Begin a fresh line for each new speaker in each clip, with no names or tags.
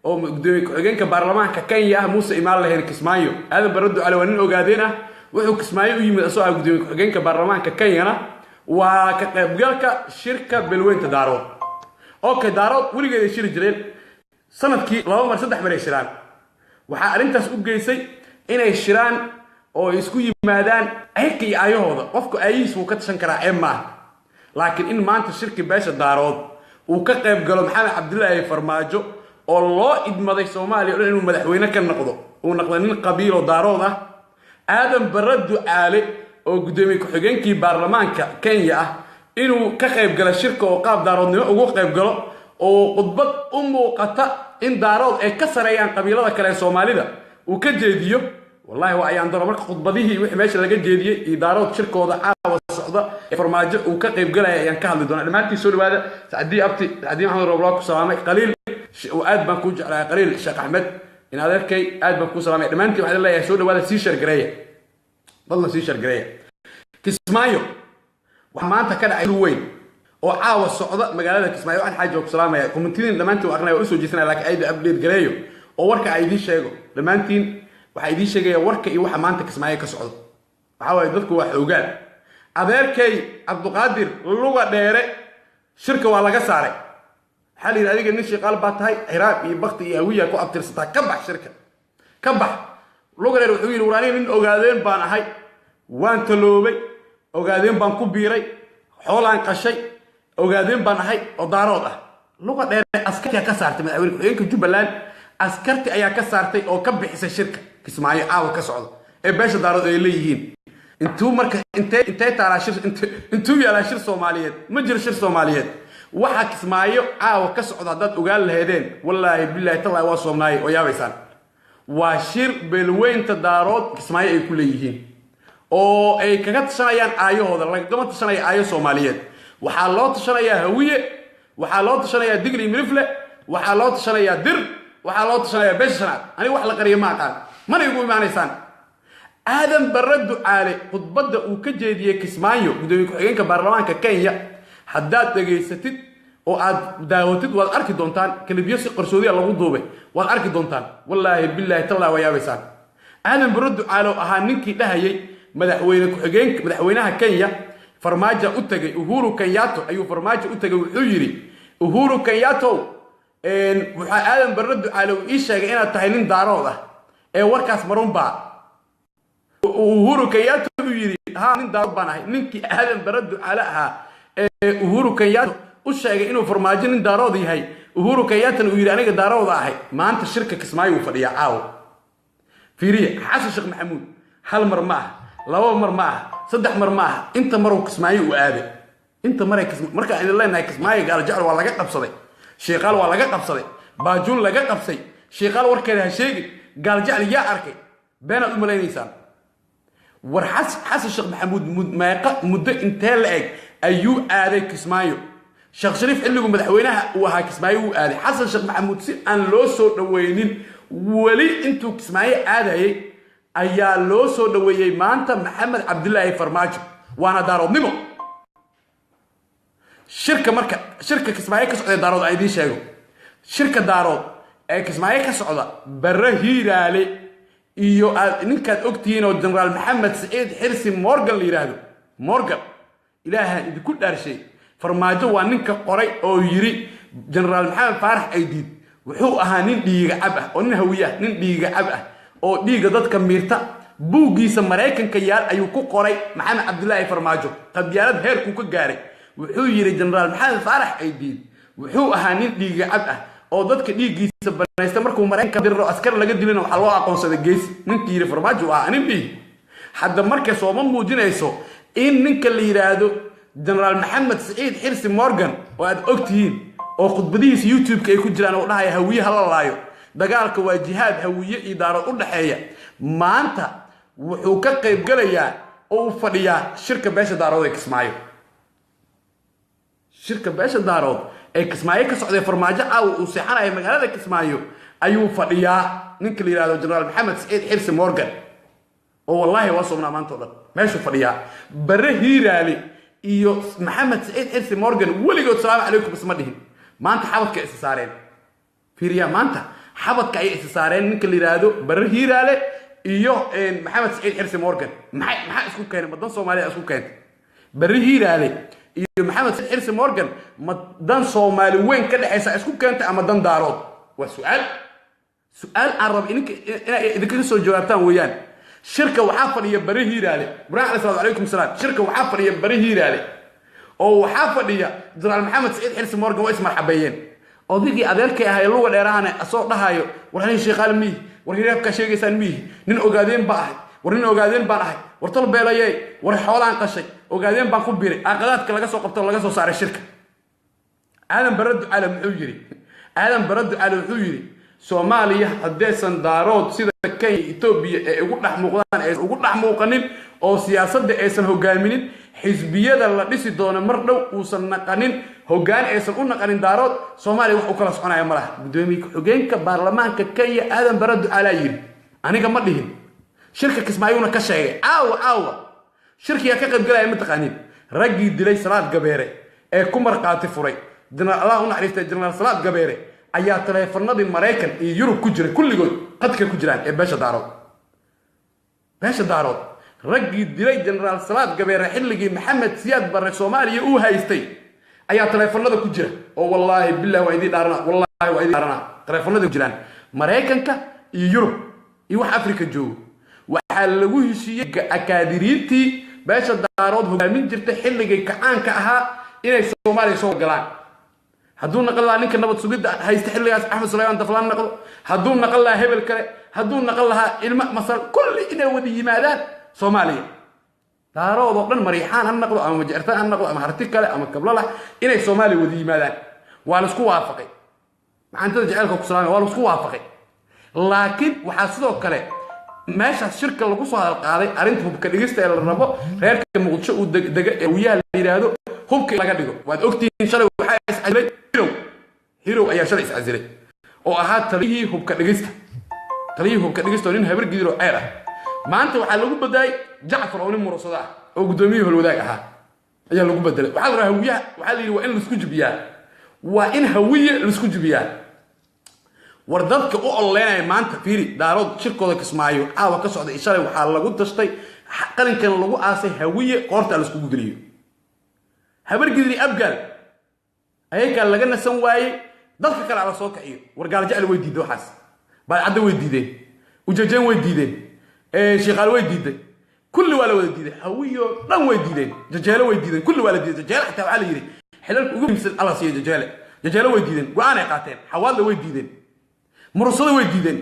oo gudoomiye ku-xigeenka baarlamaanka Kenya Muuse Imaan Laheen Kismaayo aadan baradu cali wanin ogaadeen wuxuu Kismaayo u yimid asoo gudoomiye ku-xigeenka baarlamaanka Kenya waa ka qaybgalka shirka Beelweynta Daarood okay Daarood weligeed ay shiri jireen sanadkii 2 mar 3 mar ay shiraan waxa arintaas u geysay inay shiraan oo isku yimaadaan ayakii ayahooda qofku ayiisu ka tashan karaa eema laakiin in maanta shirki beesha Daarood uu ka qayb galo Maxamed Cabdullaahi Farmaajo oo loo idmaday Soomaaliya inuu madaxweyne ka noqdo uu noqdo nin qabiilo Daarood ah aadan baradu caali oo gudoomiye ku-xigeenkii baarlamaanka Kenya inuu ka qayb galo shirka oo qaab Daaroodnimo ugu qayb galo oo qodbad u muuqata in Daarood ay ka sareeyaan qabiilada kale Soomaalida uu ka jeediyo wallahi waa ayaan daro marka qodbadihii wixii meesha laga jeediyay iyo Daarood shirkooda caawa socda Farmaajo uu ka qayb galay ayaan ka hadli doonaa dhamaantii soo dhawaada Saacidi Abti Saacidi Maxamed Roobla ku salaamay qaliil aad baan ku jeclaa qaliil Sheekh Axmed in adeerkay aad baan ku salaamay dhamaantii waxa la leeyahay soo dhawaada sii share gareeya والله سيشر قرية كسمايو وحمانتا كان عيل وين وعاوة الصعودة مقالة كسمايو عن حاجة وبسلامة كومنتين لما انتوا أغنى وإسو جيسنا لك أيدي أبليد قريو ووركا عيدي شايقو لما انتين وحيدي شايقو وركا إيو حمانتا كسمايو كسعودة وحاوة يددكو وحوقات أبيركي عبد القادر اللغة ديري شركة ولا قصاري حالي رأيك النشي قال باتهاي عراق يبختي يهوية كو أبترسطها كبح شركة كبح لغة ديري وحويل وراني من أغادين بانهاي وان تلوبي ogaadeen baan ku biiray xoolaan qashay ogaadeen baan ahay oo Daarood ah luqa dheer askarti ka saartay madaxweyne ku-xigeenka Jubbaland askarti ayaa ka saartay oo ka bixisay shirka Kismaayo caawa ka socdo ee beesha Daarood ay leeyihiin intuu marka intee taala shir intuu yaala shir Soomaaliyeed ma jiro shir Soomaaliyeed waxa Kismaayo caawa ka socdo dad ogaal lahaydeen wallahi billahi taala waa Soomaali oo yaabaysan waa shir Beelweynta Daarood Kismaayo ay ku leeyihiin oo ay kaga tashanayaan aayahooda lagama tashanaya aayo Soomaaliyeed waxa loo tashanaya hawiye waxa loo tashanaya digri mirifle waxa loo tashanaya dir waxa loo tashanaya beeshana aniga wax la qariyo ma aqaan mana igu iimaanaysan aadan baradu caali khudbada uu ka jeediyay Kismaayo gudoomiye ku-xigeenka baarlamaanka Kenya haddaad dhageysatid oo aad daawatid waad arki doontaan kalibiyo si qarsoodiya lagu duubay waad arki doontaan wallahi billahi taala wayaabaysan aadan baradu caali ahaa ninkii dhahayay madaxweyne ku-xigeenka madaxweynaha Kenya Farmaajo u tagay Uhuru Kenyatta ayuu Farmaajo u tagay wuxuu yiri Uhuru Kenyatta waxa aadan baradu caali ii sheegay inaad tahay nin Daarood ah ee warkaas marunba Uhuru Kenyatta uu yiri nin Daarood baan ahay ninkii aadan baradu caali ahaa ee Uhuru Kenyatta u sheegay inuu Farmaajo nin Daarood yahay Uhuru Kenyatta uu yiri aniga Daarood ahay maanta shirka Kismaayo uu fadhiyaa caawa fiiriye Xasan Sheekh Maxamuud hal mar ma laba mar ma saddex mar ma inta mar uu Kismaayo u aaday inta mar marka ay leenahay Kismaayo gaal jacel waa laga qabsaday sheeqal waa laga qabsaday baajuun laga qabsay sheeqal warkeeda ha sheegin gaal jacel yaa arkay beenaad u maleynaysan war Xasan Sheekh Maxamuud meeqa muddo intee la eg ayuu aaday Kismaayo Sheekh Shariif xilligu madaxweynaha uu ahaa Kismaayo uu aaday Xasan Sheekh Maxamuud si aan loo soo dhaweynin wali intuu Kismaayo aadayay ayaa loo soo dhaweeyay maanta Maxamed Cabdullaahi Farmaajo waana Daaroodnimo shirka Kismaayo ka socda Daarood ay idin sheego shirka Daarood ee Kismaayo ka socda Barre Hiiraale iyo ninkaad ogtihiin oo Generaal Maxamed Saciid Xirsi Morgan la yiraahdo Morgan ilaahay idinku dhaarshay Farmaajo waa ninka qoray oo yiri Generaal Maxamed Faarax Aydiid wuxuu ahaa nin dhiiga cab ah oo nin hawiya nin dhiiga cab ah oo dhiiga dadka miirta buugiisa Mareykanka yaal ayuu ku qoray Maxamed Cabdullaahi Farmaajo qabyaalad heerku ka gaaray wuxuu yiri Generaal Maxamed Faarax Aydiid wuxuu ahaa nin dhiiga cab ah oo dadka dhiigiisa banaysta markuu Mareykanka diro askar laga dilina waxa loo aqoonsaday gees ninkii yiri Farmaajo ah nin dhiig hadda markay soo ma muujinayso in ninka la yiraahdo Generaal Maxamed Saciid Xirsi Morgan oo aad ogtihiin oo khudbadihiisa YouTube-ka ay ku jiraan oo dhahay hawiye hala laayo dagaalka waa jihaad hawiye iyo Daarood u dhaxeeya maanta wuxuu ka qayb galayaa oo u fadhiyaa shirka beesha Daarood ee Kismaayo shirka beesha Daarood ee Kismaayo ka socday Farmaajo uu seexanayo magaalada Kismaayo ayuu fadhiyaa ninka la yiraahdo Generaal Maxamed Saciid Xirsi Morgan oo wallahi waa soomnaa maanta oo dhan meeshu fadhiyaa Barre Hiiraale iyo Maxamed Saciid Xirsi Morgan waligood salaamu calaykum isma dhihin maanta xabadka is saareen fiiriya maanta xabadka ay isaareen ninka la yiraahdo Barre Hiiraale iyo Maxamed Saciid Xirsi Morgan maxay isku keenay madan Soomaaliya isku keentay Barre Hiiraale iyo Maxamed Saciid Xirsi Morgan madan Soomaali weyn ka dhaxaysa isku keentay ama dan daarood waa su'aal arab idinka soo jawaabtaan weeyaan shirka waxaa fadhiya Barre Hiiraale Ibrahim sallallahu alaykum salaam shirka waxaa fadhiya Barre Hiiraale oo waxaa fadhiya Jeneraal Maxamed Saciid Xirsi Morgan way ismarxabeeyeen odigii adeerkay ahay luga dheeraana asoo dhahayo warhan sheeqal mi war hiraabka sheegaysan mi nin ogaadeen ba ahay war nin ogaadeen baan ahay war tal beelayay war xoolaan qashay ogaadeen baan ku biiray aqadaadka laga soo qabto laga soo saaray shirka aadan baradu ala wuxuu yiri Soomaaliya hadeesan daarood sida Kenya Ethiopia ee ugu dhax muuqanin oo siyaasadda aysan hogaaminin xisbiyada la dhisi doono mar dhow uusan naqanin hogaan aysan u naqanin daarood Soomaaliya wax u kala soconaya malaha gudoomiye xogeenka baarlamaanka Kenya aadan baradu ala yiri aniga ma dhihin shirka Kismaayuna ka sheegay aawa shirkiga ka qayb galay ma taqaanin ragii dilay Salaad Gabeere ee ku marqaati furay Allah u naxariistay Jeneraal Salaad Gabeere ayaa taleefanadii Mareykan iyo Yurub ku jiray kulligood qadka ku jiraan ee beesha daarood ragii dilay Jeneraal Salaad Gabeere xilligii Maxamed Siyaad Barre Soomaaliya uu haystay ayaa taleefanada ku jira oo wallahi billahi waa idin dhaarana taleefanada ku jiraan Mareykanka iyo Yurub iyo wax Afrika joogo waxa lagu heshiiyay akaadiriintii beesha daarood hogaamin jirtay xilligii kacaanka ahaa inay Soomaaliya soo galaan hadduu naqal lahaa ninka nabad sugidda haysta xilligaas Axmed Suleymaan Daflaan naqdo hadduu naqal lahaa hebel kale hadduu naqal lahaa ilma masal kulli inay wada yimaadaan Soomaaliya daarood oo dhan Mariixaan han naqdo ama Majeertaan han naqdo ama harti kale ama Kablalax inay Soomaaliya wada yimaadaan waa la isku waafaqay maanta jaceelka ku salaamay waa la isku waafaqay laakiin waxa sidoo kale meesha shirka lagu soo qaaday arinta hubka dhigista ee la rabo reerka Muqdisho uu dega ee wiyaha la yiraahdo hubka laga dhigo waad ogtiin shalay waxa iscazilay hero ayaa shalay iscazilay oo ahaa taliyihii hubka dhigista nin habar gidiro ceer ah maanta waxa lagu baday Jacfar oo nin murasada oo gudoomiye holwadaag ahaa ayaa lagu bedelay waxa la hawiyaha waxa la yiri waa in la isku jibiyaa waa in hawiye la isku jibiyaa war dadka u oleynay maanta fiiri daarood shirkooda Kismaayo aawa ka socday shalay waxa lagu tashtay qalinkan lagu aasay hawiye qoorta la isku gudliyo habar gidri abgal ayaga laga nasan waayay dadka kale ala soo kaciyo wargaal jecel way diiday waxaas baad way diideen ujeejeen way diideen sheekhaal way diiday kulli wala wada diiday hawiyo dhan way diideen jajeelo way diideen kulli wala diiday jajeelo xataa waxa la yiri xilalka ugu muhiimsan alla siiyo jajeelo way diideen go'aan ay qaateen xawaalda way diideen murusada way diideen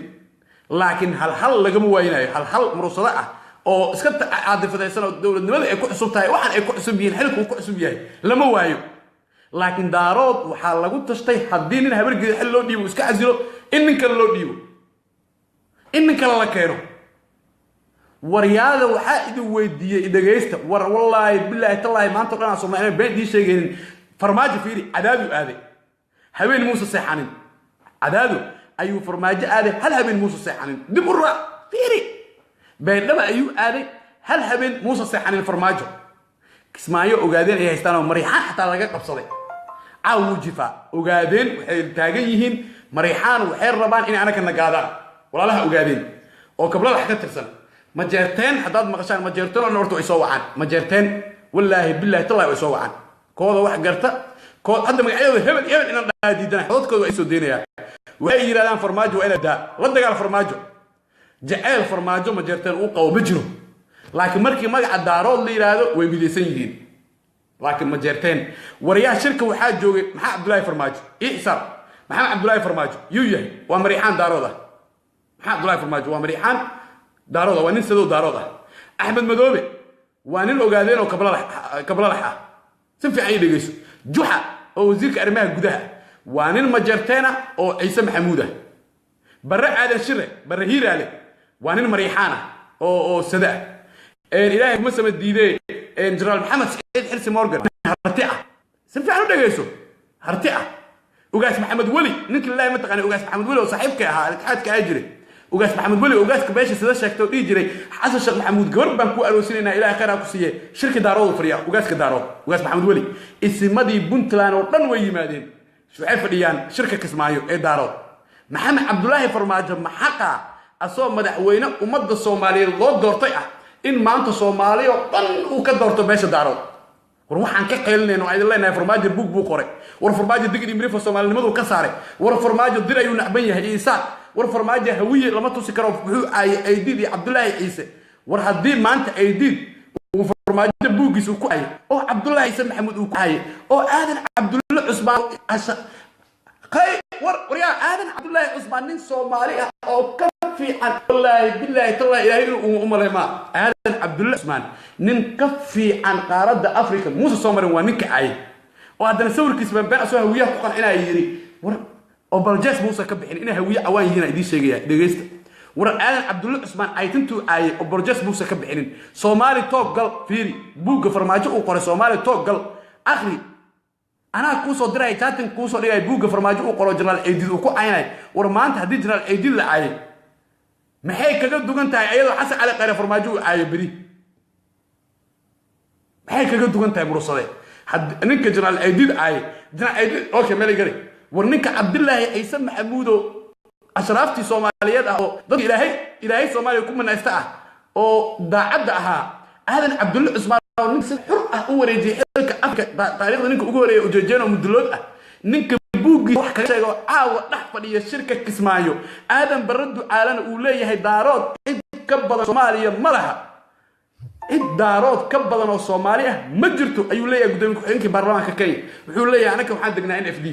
laakiin hal laga waayinayo hal murusada ah oo iska caadifadaysan oo dawladnimada ay ku cusub tahay waxaan ay ku cusub yihiin xilku ku cusub yahay lama waayo laakiin daarood waxa lagu tashtay haddii nin habar gidid xil loo dhiibo iska casilo in ninka loo dhiibo in ninka la keeno waryaada waxa idin weydiiyay dhageysta war wallahi billahi tallahi maanta qana Soomaaliya been di sheegeen farmaajo fiiri cadaadu aaday habeen Muuse seexanin cadaadu ayuu farmaajo aaday hal habeen Muuse seexanin dib u raac fiiri beedaba ayuu aaday hal habeen Muuse seexanin farmaajo Kismaayo ogaadeen ay haystaan oo Mariixaan xataa laga qabsaday awjifa ogaadeen waxay taagan yihiin Mariixaan waxay rabaan in anaga nagaadaan walaalaha ogaadeen oo Kablalax ka tirsan Majeerteen hadaad maqashaan Majeerteen oo horto ay soo wacaan Majeerteen wallahi billahi tallahi ay soo wacaan kooda wax garta kood hadda magacyada hebel inaan dhaadiidana dadkooda ay soo deenayaan waxay yiraahdaan farmaajo waa ina daa la dagaal farmaajo jacayl farmaajo Majeerteen uu qabo ma jiro laakiin markii magaca daarood la yiraahdo way midaysan yihiin laakiin Majeerteen wariyaha shirka waxa joogay maxaa Abdullaahi Farmaajo Ihsan maxaa Abdullaahi Farmaajo yuuyahay waa Mariixaan daarooda maxaa Abdullaahi Farmaajo waa Mariixaan daarooda waa nin sidoo daarooda Axmed Madoobe waa nin ogaadeen oo Kablalax ah si fiican ay dhageyso Juxa oo wasiirka arrimaha gudaha waa nin Majeerteen oo Ciise Maxamuud ah Barre Aadan Shire Barre Hiiraale waa nin Mariixaan oo sada ilaahay kuma samad diiday Jeneraal Maxamed Saciid Xirsi Morgan harti ah si fiican u dhageyso harti ah ugaas Maxamed Wali ninka ilaahay ma taqaan ugaas Maxamed Wali oo saaxiibka ahaa alkaadka ay jiray ugaas Maxamed Wali ugaaska beesha sida sheegtay oo dhigi jiray Xasan Sheekh Maxamuud gabar baan ku aroosinayna ilaahay khayr ku siiyay shirka daarood fariya ugaaska daarood ugaas Maxamed Wali isimadii Puntland oo dhan way yimaadeen waxay fadhiyaan shirka Kismaayo ee daarood محمد عبد الله فرماجة محقا أصلا مدحوينة ومد الصومالية الله دورتي إن ما أنت صومالي وكدورت باش دارو وروح عن كقيلنا إنه عيد الله إنه فرماجة بوك قري ورفرماجة دقني مريف الصومالي المدو كساري ورفرماجة دير أيون عبيه إيسان ورفرماجة هوية لما تسكروا أيدي عبد الله عيسى ورهدين ما أنت أيدي وفرماجة بوك سوكو أي أو عبد الله عيسى محمود وكاي أو آدم عبد الله عثمان قاي وريا آدم عبد الله عثمان من صومالي أو كفي عن والله بالله تالله إلهي وأمر ما آدم عبد الله عثمان ننكفي عن قارة أفريقيا موسى صومالي ونك عاي وهذا نسوي كسبان بقى سوى هوية قطع إنا يري أو برجاس موسى كبحين إنا هوية أوان هنا دي شيء دقيست ورا آدم عبد الله عثمان عايتنتو عاي أو برجاس موسى كبحين صومالي توك قال فيري بوق فرماجة وقرا صومالي توك قال أخري أنا كوسو دراي تاتن كوسو دراي بوق فرماجة وقرا جنرال أيديد وكو عيناي ورمانت هدي جنرال أيديد لعاي محي كجد دوغن تاي أيضا حسن على قرا فرماجة وعاي بري محي كجد دوغن تاي مرصدي حد نك جنرال أيديد عاي جنرال أيديد أوكي مالي قري ورنك عبد الله عيسى محمودو أشرافتي صوماليات أو ضد إلهي صومالي يكون من أستاء أو داعدها هذا عبد الله عثمان نك حر أول يجي حلك أفك تاريخ نك أقول وجوجينا مدلول نك بوجي واحد كذا عاو نحفظ الشركة كسمايو آدم بردوا على أوليه هي دارات كبض صوماليا مرها الدارات كبض صوماليا مجرتو أيوليه قدامك إنك برلمان كي وحوليه أنا كم حدقنا NFD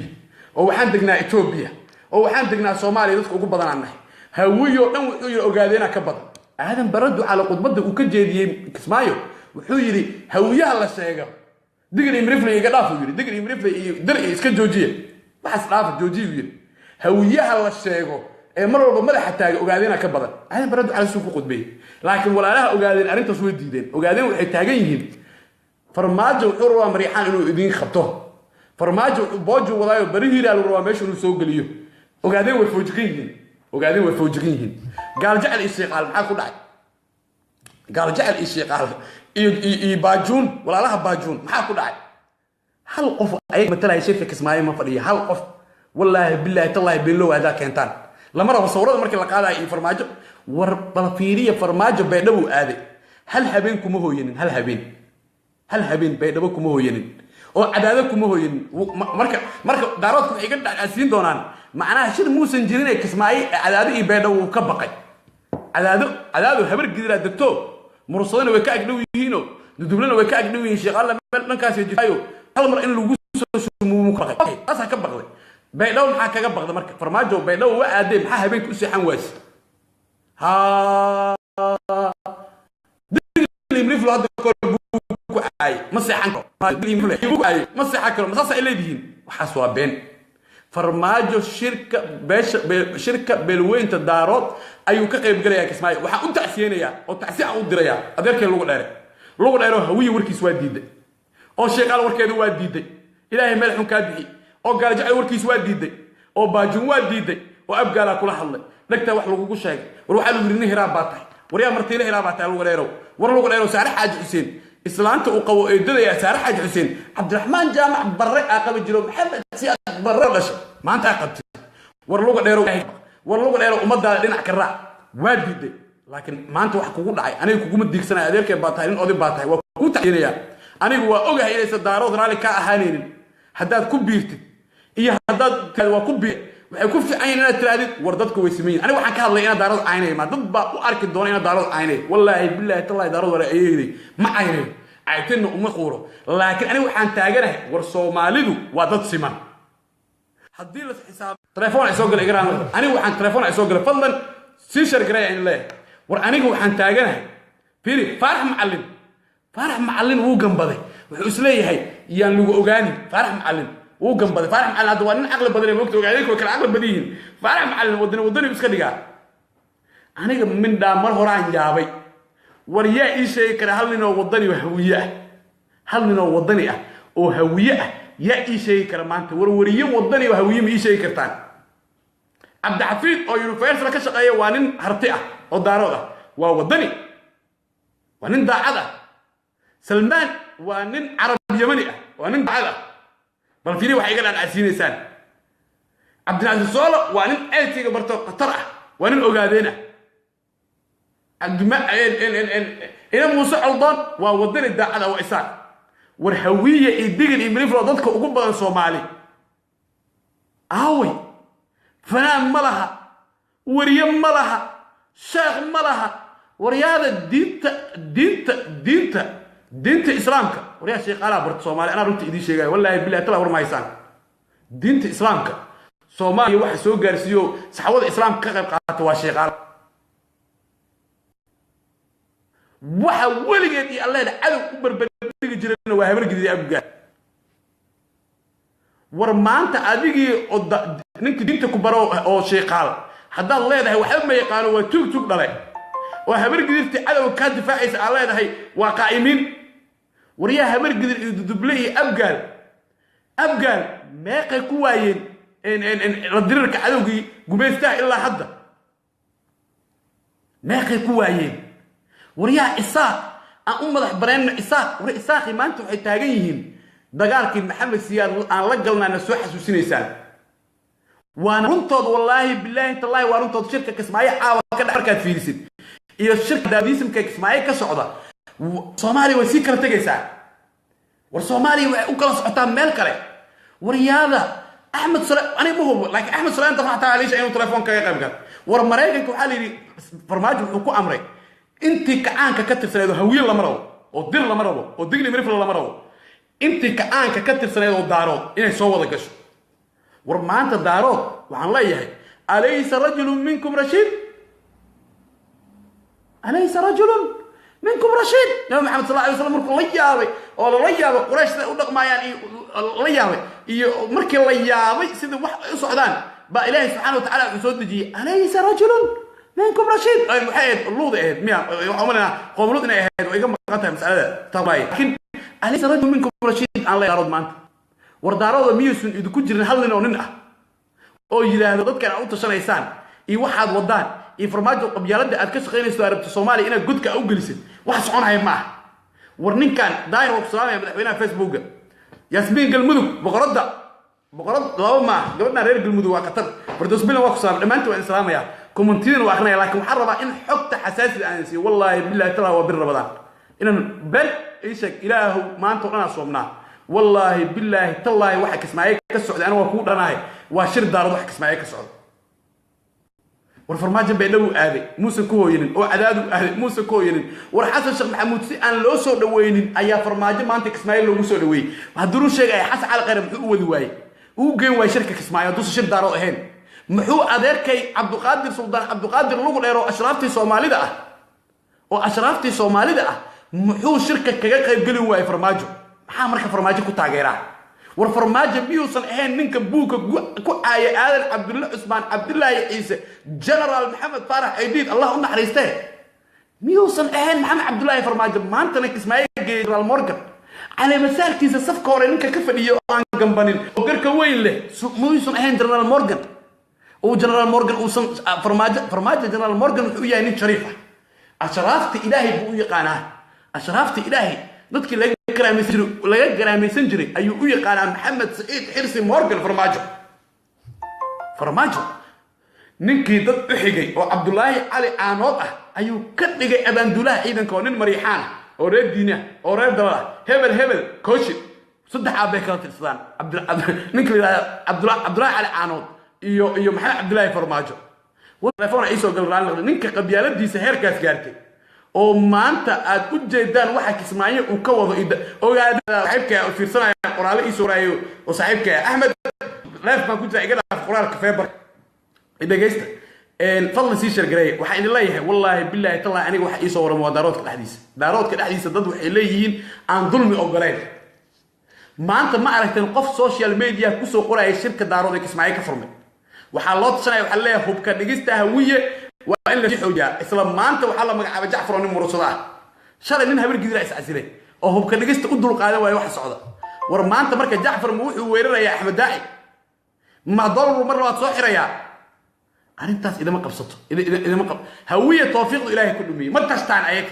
أو حدقنا إثيوبيا أو حدقنا صوماليا ذاتك أقول عنه هويو أو أوجادينا كبض آدم بردوا على قطبده وكجدي كسمايو وحولي هوية الله شيء دقني مرفلي يقدافو يري دقني مرفلي درعي اسك جوجيه waxas dhaaf joojiyo yiri hawiyaha la sheego ee mar walba madaxa taaga ogaadina ka badan aan baradu cala suuq qudbay laakiin walaalaha ogaadeen arintaas way diideen ogaadeen waxay taagan yihiin farmaajo urwa mariixan inuu idin qabto farmaajo boojo wadaayo bari hiiraal urwa meesha inuu soo galiyo ogaadeen way foojigan yihiin gaal jacel ishiiqaal maxaa ku dhacay gaal jacel ishiiqaal iyo baajuun walaalaha baajuun maxaa ku dhacay هل قف أي مثلا يشوف كسماعي ما فدي هل قف والله بالله تالله بالله هذا كنتان لما رأى صورة مركل قاعدة يفرماجو وربفيرية فرماجو بيدبو آدي هل هبينكم هو ينين هل هبين بيدبوكم هو ينين أو عدادكم هو ينين مركل داراتكم يقعد عسين دونان معناها شيء مو سنجرين كسماعي عدادي بيدبو كبقي عدادو هبر جدير الدكتور مرصدين وكاك نويينو ندبلنا وكاك نويين شغال لما كاس يجيو هل مر إن لوجوس سمو مكرهي أصلا كبقدي بيدو محا كبقدي مركب فرماجو بيدو وعادي محا هبين كوسي حنواس ها اللي مريفلو هذا كل بوك عاي مصي حنكو اللي مريفلو بوك عاي مصي حنكو مصاصة إلي دين وحسوا بين فرماجو شركة بلوين تدارات أيو كقيب قريا كسماي وحا أنت عسينيا أو تعسيع أو دريا أدرك اللغة الأيرو هوية وركي سواد ديدي أو شيء قال وركيد واد ديدي إلهي ملح كادحي أو قال جعل وركيس واد ديدي أو باجون واد ديدي وأبقى لا كل حل نكتا وحلو كل شيء وروح له يرنيه هراباتي وريا مرتين هراباتي على الغليرو ورلو غليرو سعر حاج حسين إسلامته وقوة إدلة يا سعر حاج حسين عبد الرحمن جامع بري عقب الجنوب محمد سياد بري لش ما أنت عقبت ورلو غليرو ومضى لنا كراع واد ديدي لكن ما أنت وحكوا كل عي أنا يكون مديك سنة أديرك باتاين أودي باتاي وكنت عينيا أنا هو أوجه إلى الدارات رالي كأهانين حداد كبيرت إيه حداد وكبير ويكون في عيننا ترادد وردتك ويسمين أنا وحكي الله إنا دارات عيني ما ضد وأرك الدون إنا دارات عيني والله بالله تالله دارات ولا إيه ما عيني عيتنا أم قورة لكن أنا وحن تاجره ورسومالدو وضد سمان حدي له حساب تليفون يسوق الإجرام أنا وحن تليفون يسوق فضلا سيشر قراء الله وأنا وحن تاجره فيري فرح معلن وو جنبده wuxuu isleeyahay yaan lagu ogaani farax macallin wuu ganbaday farax macallin hada waa nin aqli badan ee waqti ogaadeen kala aqli badiyeen farax macallin wadani iska dhigaa aniga min dhaamar horaan yaabay war yaa ii sheegi kara hal nin oo wadani ah oo hawiye ah yaa ii sheegi kara maanta warwariye wadani oo hawiye ma ii sheegi kartaan abdi xafiid oo universal ka shaqeeya waa nin harti ah oo daarood ah waa wadani waa nin daacad ah سلمان وانين عرب يمني وانين بعده بل فيني وحي قال عن عسينيسان عبد العزيز صالح وانين ايتيغا برتو قطر وانين اوغادينا عبد ما ان موسى عرضان وودن الداعده واساق ورهويه يدغن امريفلو dadka ugu badan Soomaali aaway fanaan malaha wariye malaha sheekh malaha wariyada diinta islaamka wariya sheekh ala barto Soomaali ana runtii idin sheegay wallahi billahi tala war ma haysan diinta islaamka Soomaali waxa soo gaarsiyo saxawada islaamka ka qayb qaata waa sheekh ala waxa waligeed iyo Allah cadow u barbardhigi jireen waa habar gidii abgaad war maanta adigii ninka diinta ku baro oo sheeqaal haddii leedahay waxa ma yaqaan waa tug dhalay oo habar gidirti cadow ka difaacaysa aan leedahay waa qaa'imiin wariyaha habar gidir iyo dudublay abgaal meeqay ku waayeen la dirirka cadowgii gumeystaa ilaa hadda meeqay ku waayeen wariyaha isaaq aan u madax bareenno isaaqi maanta waxay taagan yihiin dagaalkii maxamed siyaad aan la galnayna soo xasuusinaysaan waana runtood wallaahi billaahi tallaahi waa runtood shirka kismaayo caawa ka dhex markaad fiirisid iyo shirka daadiisimka kismaayo ka socda Soomaaliya way sii kala tagaysaa war Soomaaliya way u kala socotaa meel kale wariyaada Ahmed Salaam ani ma hubo laakiin Ahmed Salaam tafaxta عليه inuu telefoonka ka qayb gal war Mareykanka waxa la yiri farmaajo wuxuu ku amray intii kacaanka ka tirsaneedo hawiil la maro oo dir la maro oo digni mirifla la maro intii kacaanka ka tirsaneedo daarood inay soo wada gasho war maanta daarood waxaan leeyahay alaysa rajulun minkum rashid alaysa rajulun minkum rashid nabi maxamed sallallahu alayhi wasallam markuu la yaabay oo la yaabay qurayshda u dhaqmayaan la yaabay iyo markii la yaabay sida wax u socdaan ba ilaahay subhanahu wa ta'ala wuxuu soo dejiyay alaysa rajulun منكم رشيد المحيط اللوض اهد ميا وعملنا قوملود ان اهد ويقام مقاطع مسألة طبعا لكن أليس رجل منكم رشيد الله يرد مانت وردارو ميوسن إذا كنت جرين هلنا وننأ أو إذا هذا ضد كان عوض شان إنسان واحد ودان فرماجو قبيلات أتكش خير استوارب الصومالي إنا جود كأو جلسين واحد صعون هاي معه ورنين كان داير وبصرامي بين فيسبوك ياسمين قلمدو بقرد لو ما قبلنا رير قلمدو وقتر بردوس بينا وقصار لما أنتوا إسلام يا كومنتين واخنا لكن محربه ان حقت حساسي انسي والله بالله ترى وبر رمضان ان بل ايش اله ما انت انا صومنا والله بالله تالله وحك اسمعي كسعود انا وكو دناي واشر دار وحك اسمعي كسعود والفرماجه بينو ادي موسى كوينين او عداد اهل موسى كوينين ورحسن شيخ محمود سي ان لو سو دوينين ايا فرماجه ما انت اسماعيل لو سو دوي هادرو شيغاي حس على قرب او ودي واي او جين واي شركه اسماعيل دوس شر دارو اهين محو أدركي عبد القادر سلطان عبد القادر لوغ ديرو أشرافتي سومالي ده أو أشرافتي سومالي ده محو شركة كجا قيب قلوا واي فرماجو maxaa marka farmaajo ku taageeraa war farmaajo biyuusan ahayn ninka buuka ku aayay aadan Cabdulla Usmaan Cabdullaahi Ciise General Maxamed Farax Aydid Allah u naxariistay miyuusan ahayn Maxamed Cabdullaahi farmaajo maanta ninka Ismaaciil General Morgan على مساركيسا صفقة ورا نينكا كفديو aan gambanin oo garka weyn leh miyuusan ahayn General Morgan وجنرال مورغان وصل فرماجة جنرال مورغان wuxuu yahay nin shariif ah ashraafti ilaahay buu u yaqaanaa ashraafti ilaahay dadkii laga garaamaysan jiray ayuu u yaqaanaa maxamed saciid xirsi morgan farmaajo ninkii dad u xigay oo cabdullaahi cali caanood ah ayuu ka dhigay abaandulaha ciidanka oo nin mariixaan oo reer diina oo reer dalal hebel kooshi saddex aabay kala tirsadaan ninka la cabdullaahi cali caanood iyo maxamed cabdullaahi farmaajo telefoon ay soo galraan ninka qabyaaladiisa heerkaas gaartay oo maanta aad u jeedaan waxa kismaayo uu ka wado ogaada saaxiibka oo fiirsanaya qoraale ii soo raayo oo saaxiibka Ahmed leef ma ku jira iga dhaaf qoraalka feebar dhageysta fadlan sii shargaray waxa in leeyahay wallahi billahi taala aniga waxa ii soo waramo daaroodka dhaxdiisa dad waxay leeyihiin aan dulmi ogoleen maanta ma aragteen qof social media ku soo qoraya shirka daaroodka kismaayo ka furmay waxa loo tashanay waxa leeyahay hubka dhigista hawiye waa in la xoojiyaa isla maanta waxa la magacaabay Jacfar oo nin murusada shalay nin habar gidira is casilay oo hubka dhigista u dul qaaday way wax socda war maanta marka Jacfar ma wuxuu weerarayaa Axmed Daaci ma dalbu mar labaad soo xiraya arintaas idama qabsato idama qab hawiye tawfiiqdu ilaahay ku dhumiyay ma tastaan ayag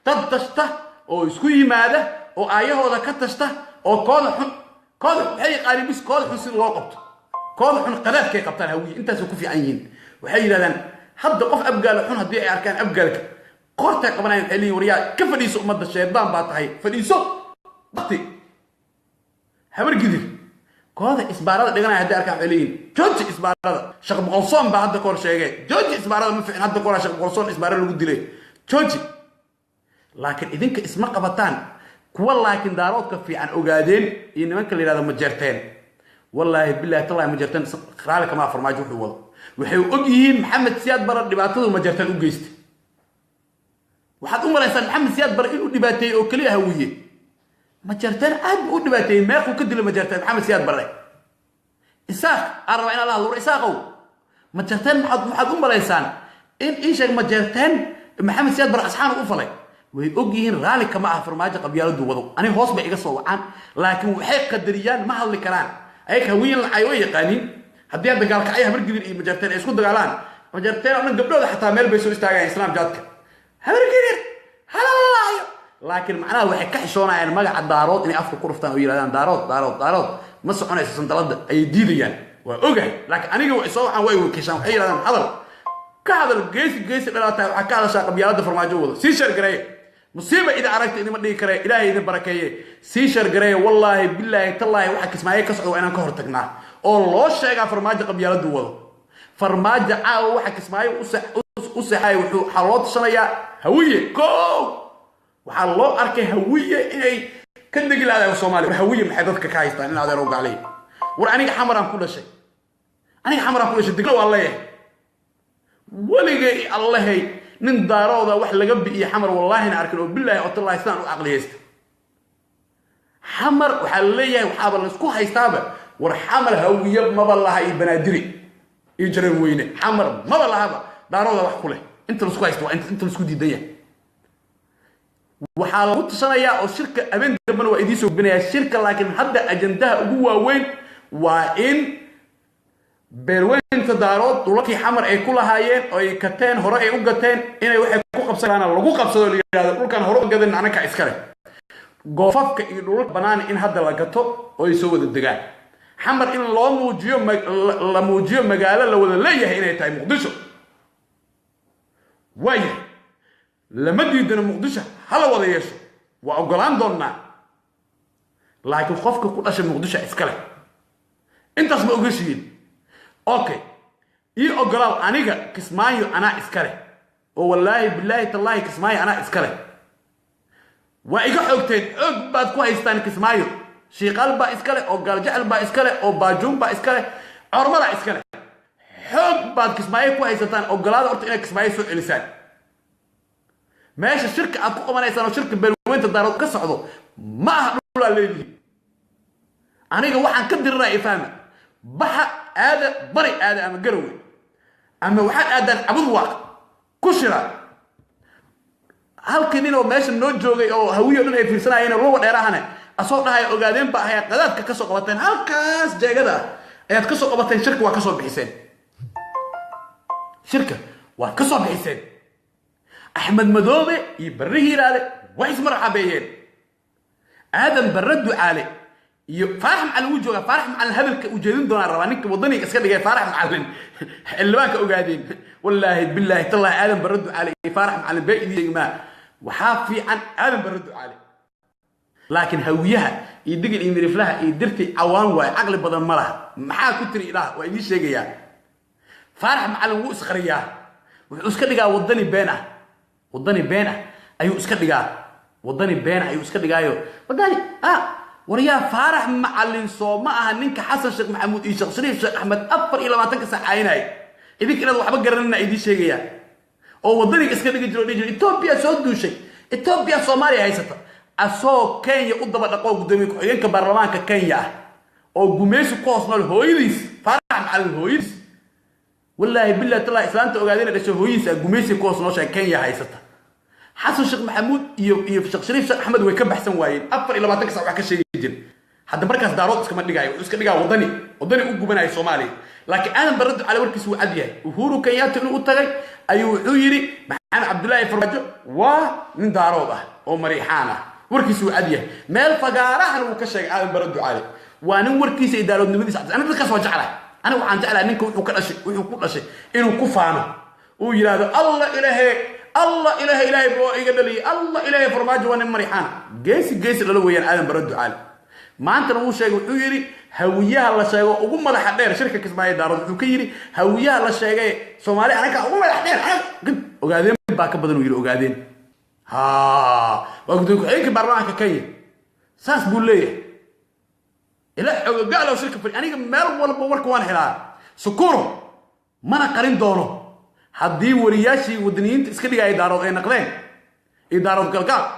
dad tasta oo isku yimaada oo aayahooda ka tasta oo kooda waxay qaali bis kooda xun si loo qabto كون حن قناة كي قبطان هوية أنت سوكو في عيين وحي لذن حد قف أبقال حن هدي أركان أبقالك قرتك قبنا اللي وريا كيف فريسو مد الشيطان باطهي فريسو بطي حبر قدر كهذا إسبارات دقنا هدي أركان عليين جوج إسبارات شق بقلصون بعد كور شيء جوج إسبارات ما في حد كور شق بقلصون إسبارات اللي قد ليه جوج لكن إذا كاسم قبطان والله لكن داراتك في عن أوجادين إن ممكن هذا مجرتين والله بالله طلع مجرتين خلالك ما فرماجو في والله وحي أجيين محمد سياد برا دباتو مجرتين أجيست وحد أمر إنسان محمد سياد برا إنه دباتي أو كليه هوية مجرتين أب دباتي ما يأخذ كدل مجرتين محمد سياد برا إساق 40 الله لور إساقو مجرتين محد أمر إنسان إن إيش مجرتين محمد سياد برا أصحابه أفلي ويجيين رالك ما فرماجو قبيلة دوّدو أنا هوس بيجس وعان لكن وحي قدريان ما هاللي كلام أيك هوين الحيوية قانين هدي هذا قال كأي هبر قدر مجرتين إيش كود قالان مجرتين أنا قبله حتى ميل بيسوي استاجا إسلام جاتك هبر قدر هلا الله لكن معناه وحي كحشونا يعني ما قاعد دارات إني أفكر كرفتان ويلادان دارات ما صحنا يسون تلاد أي ديديان وأوجه لكن أنا جو إسوا عن وين كيشان حي لادان حضر كهذا الجيس لا تعكى شاق بيالد فرماجو سيشر قريه مصيبة إذا عرفت إني ما دي كريه إلهي إذا بركيه سيشر قريه والله بالله تالله وحك اسمعي كسعو وأنا كهرتقناه الله شيء فرماجة قبيلة دوّل فرماجة عاو وحك اسمعي وسحاي وحو حلوات شنيا هوية كو وحلو أركي هوية إني كندق لا هذا الصومالي هوية محيطك كايستان إن هذا روق عليه وأنا حمران كل شيء أنا حمران كل شيء دقلوا الله ولقي الله من دارودا wax laga bixiyo xamar wallahi na arkin oo billahi oo tallahi istaan u aqliyaysta xamar waxa leeyahay waxa la isku haystaaba war xamar hawiye ma balaha ay banaadiri iyo jaran weyne xamar ma balaha daarooda wax ku leh inta la isku haysto inta la isku diidaya waxa lagu tusanayaa oo shirka abeen damban waa idii soo binaya shirka laakiin hadda ajandaha ugu waaweyn waa in beerweynta daarood dhulkii xamar ay ku lahaayeen oo ay kateen hore ay u gateen inay waxay ku qabsadaan lagu qabsado liyaado dhulkan hore u gadan anaka iska leh goofafka iyo dhulka banaan in hadda la gato oo ay soo wada degaan xamar in loo muujiyo la muujiyo magaalo la wada leeyahay inay tahay muqdisho waaye lama diidana muqdisho hala wada yeesho waa ogolaan doonaa laakiin qofka ku dhashay muqdisho iska leh intaas ma ogashiin اوكي اي اوغلاو انيغا كسمايو انا اسكله او والله بالله تالله كسمايو انا اسكله وايغا خوغتين اوغ باد كو هيستان كسمايو شيقال با اسكله او غالجعل با اسكله او باجوم با اسكله عرمدا اسكله خوغ باد كسمايو كو هيستان اوغلاado horta inay كسمايو soo celisaan meesha shirka aad ku qabanaysan oo shirka beelweynta daarood ka socdo ma aha dhul la leeyahay aniga waxaan ka diraa ifaama baxa هذا بري هذا أما قروي أما واحد هذا عبد واقع كشرة هل كنينو ماشي من جوجي أو هوية لنا في سنة هنا روح ديرهنا أصوات هاي أوجادين بقى هي قدرت كسر قبتين هل كاس جاي كذا هي كسر قبتين شركة وكسر بحسين شركة وكسر بحسين أحمد مدوبي يبريه هذا واسم مرحبين آدم بردوا عليه فارح على وجهه فارح على هذا وجهين دون الروانيك وضني اسكت جاي فارح معلن اللي باك اوغادين والله بالله طلع ادم برد عليه فارح على الباقي دي ما وحافي عن ادم برد عليه لكن هويها يدق الامير فلها يدرتي عوان واي عقل بدل ملها maxaa ku tiri ilaah waa idin sheegaya farax macalin wuu isqariyaa wuxuu iska dhigaa wadani been ah ayuu iska dhigaayo wadani وريا فارح معلن صو ما أها نينك حسن شيخ محمود شيخ شريف شيخ أحمد أفر إلى ما تنكسر عيناي إذيك إلى وحبة قررنا إيدي شيء أو وضرك إسكت يجرو إثيوبيا سود شيء إثيوبيا صوماليا هاي ستا أصو كينيا قدام الأقوى قدامك ينك برلمان كينيا أو جميس قوس نال هويليس فارح معلن هويليس والله بالله طلع إسلام تقعدين إيش هويليس جميس قوس نال كينيا هاي ستا حسن شيخ محمود يشيخ شريف شيخ أحمد ويكب حسن وايد أفر إلى ما تنكسر وحكي شيء حد مركز دارات اسكما دغاي اسكا دغا ودني او غبناي سومالي لكن انا برد على وركس وعديه وهورو كيات انو تغاي ايو وحو يري محمد عبد الله فرماجو من داروده او مريحانه وركس وعديه ميل فقارهن و كشيغ انا برد عليه وانا وركيس ادارود نمديس انا dadka soo jeclay أنا وعن جعل أنك وكرش وكرش إنه كفانه ويلا الله إلهي بو إيجادلي الله إلهي فرماج وأنا مريحان جيس اللي ويا آدم برد على ما أنت نقول شيء ويري هوية الله شيء وقوم ما لحدير شركة كسماء دارود وكيري هوية الله شيء سومالي أنا كقوم ما لحدير أنا وقاعدين باك بدن ويري وقاعدين ها وقدوك هيك برانك كي ساس بوليه إلا قالوا شركة في أنا مال ولا بورك وان حلا سكورو ما أنا قرين دونه حدي ورياشي ودنيين تسكدي أي دارود أي نقلين إدارة قلقال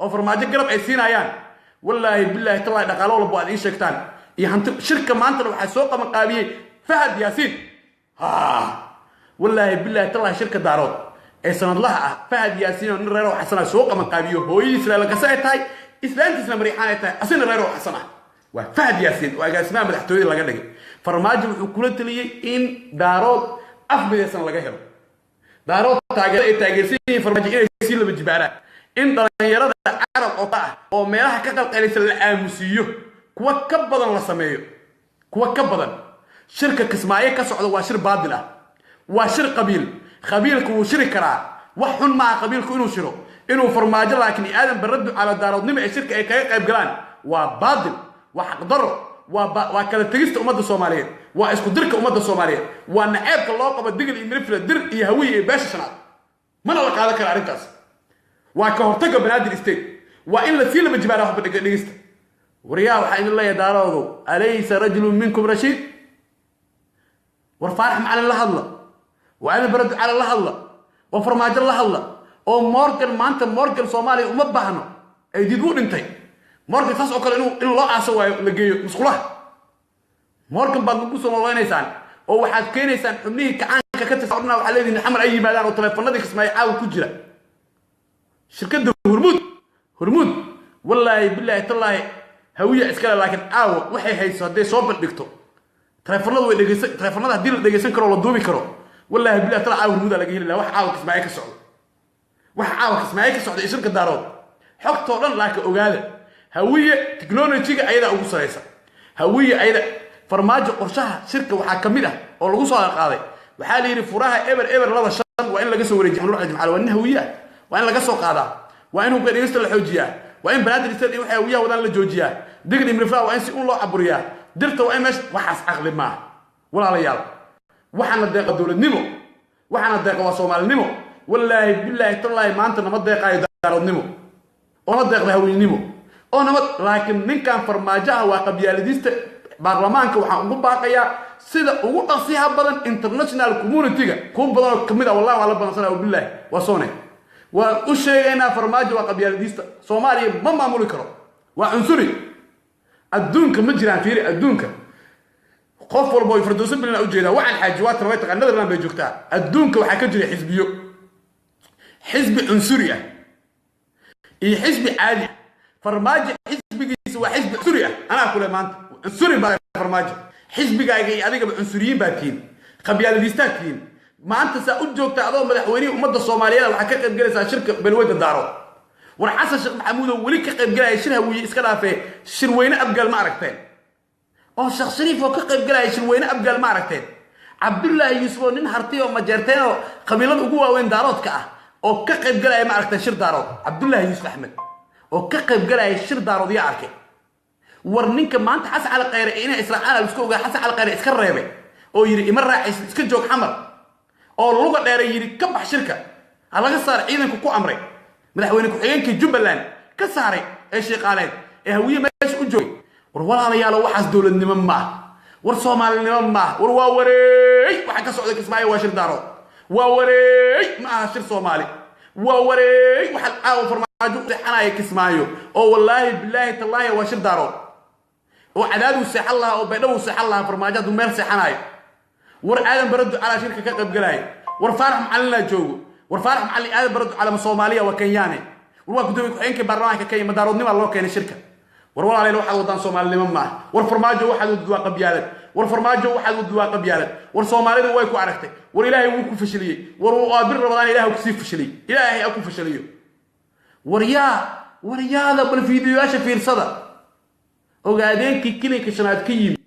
أو فرماجة قرب عسين أيان والله بالله تلا دقالوا لبوا هذه شكتان يهنت شركة ما أنت لو حسوقة مقابية فهد ياسين والله بالله تلا شركة دارود إسلام الله فهد ياسين ونرى حسنا سوقة مقابية هو يسلا لك ساعتها إسلام تسلم ريحانتها أصلا نرى حسنا وفهد ياسين وأجسمه مدحتوي لقى لقى فرماجة وكلت لي إن دارود أفضل ياسين لقى هلا دارود تاجر فرماجة ياسين اللي بالجبارة إن دلنيرada carab oo meelaha ka qalqalaysan la aamusiyo kuwa ka badan la sameeyo kuwa ka badan shirka kismaaye ka socdo waa shir baadil ah waa shir qabiilku uu shiri karaa wax xun ma qabiilku inuu shiro inuu farmaajo laakiin aadan baradu ala daaradnimo ee shirka ay kaga qayb galaan waa baadil waa xaq daro waa kala tagista ummadda Soomaaliyeed waa isku dirka ummadda Soomaaliyeed waa naceebka loo qabo digil iyo mirifle dir iyo hawiye ee beesha shanaad mana la qaadan karo arrintaas وكهرتك بنادي الستيت وإن لسيل مجبارة حب دقيست ورياه وحين الله يدارو أليس رجل منكم رشيد ورفارح مع الله الله وأنا برد على الله وفرماج الله أو مورجن ما أنت مورجن صومالي ومبهنا أي ديدون أنتي مورجن خاص أكل إنه الله عسوا لقيه مسخله مورجن بعد نقص الله إنسان أو واحد كين إنسان حمليه كعان كتسعرنا وعليه إن حمر أي مدار وتلفون هذيك اسمه يعاود كجرة شركة هرمود والله بالله تالله هوية إسكال لكن وحي هيسو هدي صوب الدكتور تلفونات هدي دقيسان كرو لدوبي كرو والله بالله تالله هرمود على جهيل الله وح كسماعيك السعود وح كسماعيك السعود شركة دارود حق طولان لكن أقاله هوية تكنولوجيا أيضا أقول صريسة هوية أيضا فرماج قرشها شركة وحاكمينها ولغو صار قاضي وحالي يرفوراها إبر لبا شان وإن لقسوا وريجي حنروح على وإنه هوية وإن لقصوا قادا وإنه قد يستل الحوجية وإن بنادر يستل وحيوية ودان الجوجية دقني من فلا وإن سيقول الله عبرية درت وإن مش وحس أغلب معه ولا ريال وحنا الدقة دولة نمو وحنا الدقة وصومال نمو والله بالله تالله ما أنت نمت دقة يدار النمو ونمت دقة هوي نمو ونمت لكن من كان فرماجها وقبيالديست برلمانك وحنا باقيا سيدا وقصيها بدن انترناشنال كوميونيتيغا كون بدن كميدا والله وعلى بدن سنة وبالله وصوني وأشياء فرماج وقبيالديست صومالي ما معمول كرو وعنصري الدونك مجرى فيري الدونك خوف والبوي فردوس بلنا أوجينا وعن حاجوات روايتك عن نظر لنا بيجوكتا الدونك وحكجري حزبيو حزب عنصرية إيه حزب عادي فرماج حزب سوى حزب عنصرية أنا أقول ما أنت عنصري بقى فرماج حزب جاي أديك عنصريين باتين قبيالديستاتين ما أنت سأجوك تعذب مدحويني ومدة الصومالية وحكيت جلسة شركة بالويد الدارو ورحاسة الشيخ محمود وليك قد جلها يشرها ويسكلها في شروين أبقى المعركتين أو الشيخ شريف وكقد جلها شروين أبقى المعركتين عبد الله يوسف ننهرتيه ومجرتين قبيلة أقوى وين دارات كأ أو كقد جلها معركتين شر دارات عبد الله يوسف أحمد أو كقد جلها شر دارات يعركه ورنيك ما أنت حس على قير إنا إسرائيل أنا بسكوجا حس على قير إسكر ريبه أو يري مرة إسكجوك حمر أو اللغة دايرة يري كبح شركة على قصار عيدك كو أمري مدحوينك عينك جبلان كساري إيش قالين هوية ماش أجوي ولا ريال وحس دول النمم معه ورصومال النمم معه ورواوري وحكا سعودك اسمعي واشر دارو واوري معها شر صومالي واوري وحل عاو فرماجو حنايك اسمعيو أو والله بالله تالله واشر دارو وعدادو سيح الله أو بيدو سيح الله فرماجات ومير سيحنايو ورآدم بردو على شركة كقب قلاي ورفارح معلنا جوجو ورفارح معلي آدم بردو على صومالية وكياني ورواقدو يكوحينك برنامج كي مدارو نما الله كين الشركة وروالا عليه واحد ودان صومالي مما ورفرماجو واحد ودوا قبيالك ورفرماجو واحد ودوا قبيالك ورصومالي دو وايكو عرفتي ورإلهي وكو فشلي وروابر رمضان إلهي وكسيف فشلي إلهي أكو فشلي وريا ذا بالفيديو ياشا في الصدى وقاعدين كي كلي كشنات كيم